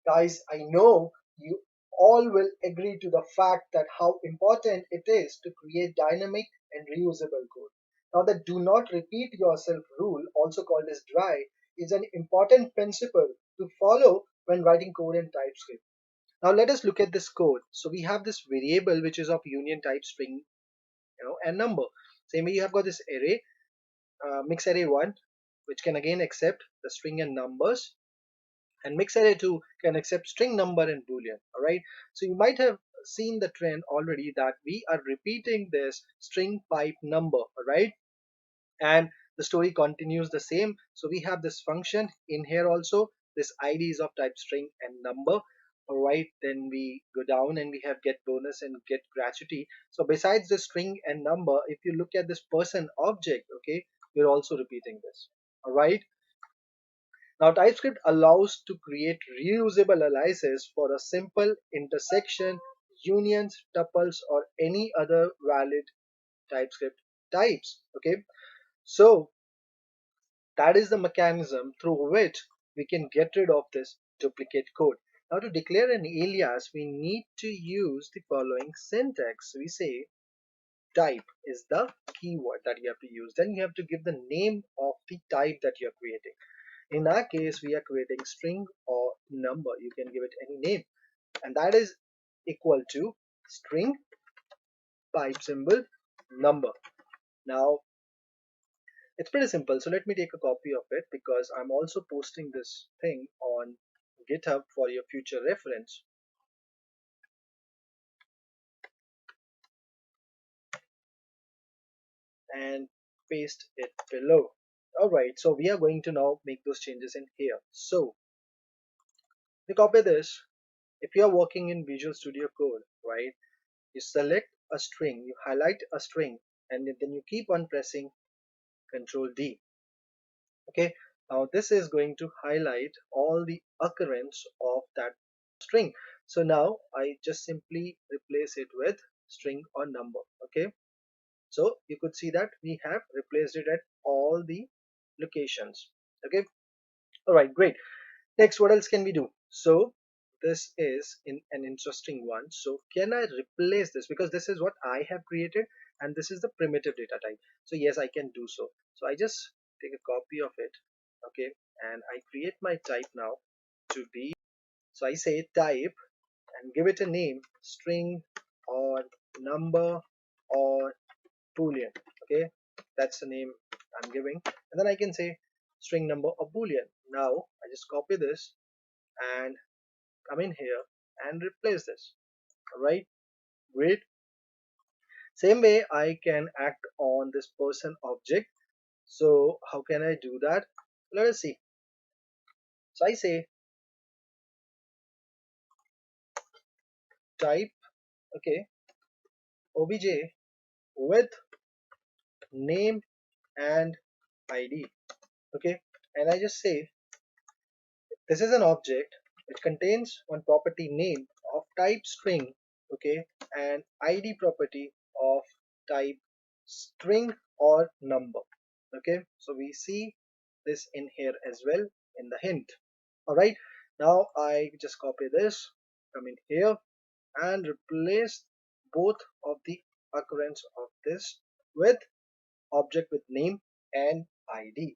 Guys, I know you all will agree to the fact that how important it is to create dynamic and reusable code. Now, the do not repeat yourself rule, also called as dry, is an important principle to follow when writing code in TypeScript. Now, let us look at this code. So we have this variable which is of union type string, and number. Same way you have got this array, mix array 1, which can again accept the string and numbers, and mix array 2 can accept string, number, and boolean. All right, so you might have seen the trend already that we are repeating this string pipe number. All right, and the story continues the same. So we have this function in here also, this IDs of type string and number. All right, then we go down and we have get bonus and get gratuity. So besides the string and number, if you look at this person object, okay, we're also repeating this. All right, now TypeScript allows to create reusable aliases for a simple intersection, unions, tuples, or any other valid TypeScript types. Okay, so that is the mechanism through which we can get rid of this duplicate code. Now, to declare an alias, we need to use the following syntax. We say type is the keyword that you have to use. Then you have to give the name of the type that you're creating. In our case, we are creating string or number. You can give it any name, and that is equal to string pipe symbol number. Now, it's pretty simple. So let me take a copy of it because I'm also posting this thing on GitHub for your future reference, and paste it below. Alright, so we are going to now make those changes in here. So you copy this. If you are working in Visual Studio Code, right, you select a string, you highlight a string, and then you keep on pressing Control D. Okay, now this is going to highlight all the occurrence of that string. So now I just simply replace it with string or number. Okay, so you could see that we have replaced it at all the locations. Okay, all right, great. Next, what else can we do? So this is in an interesting one. So can I replace this, because this is what I have created and this is the primitive data type. So yes, I can do so. So I just take a copy of it. Okay, and I create my type now to be, so I say type and give it a name, string or number or boolean. Okay, that's the name I'm giving, and then I can say string, number, or boolean. Now I just copy this and come in here and replace this. All right, great. Same way I can act on this person object. So how can I do that? Let us see. So I say type, okay, obj with name and id. Okay, and I just say this is an object which contains one property name of type string, okay, and id property of type string or number. Okay, so we see this in here as well in the hint. All right, now I just copy this, come in here and replace both of the occurrence of this with object with name and id.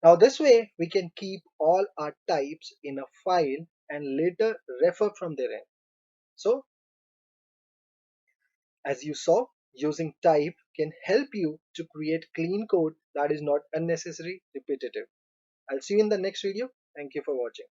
Now this way we can keep all our types in a file and later refer from their end. So as you saw, using type can help you to create clean code that is not unnecessary repetitive. I'll see you in the next video. Thank you for watching.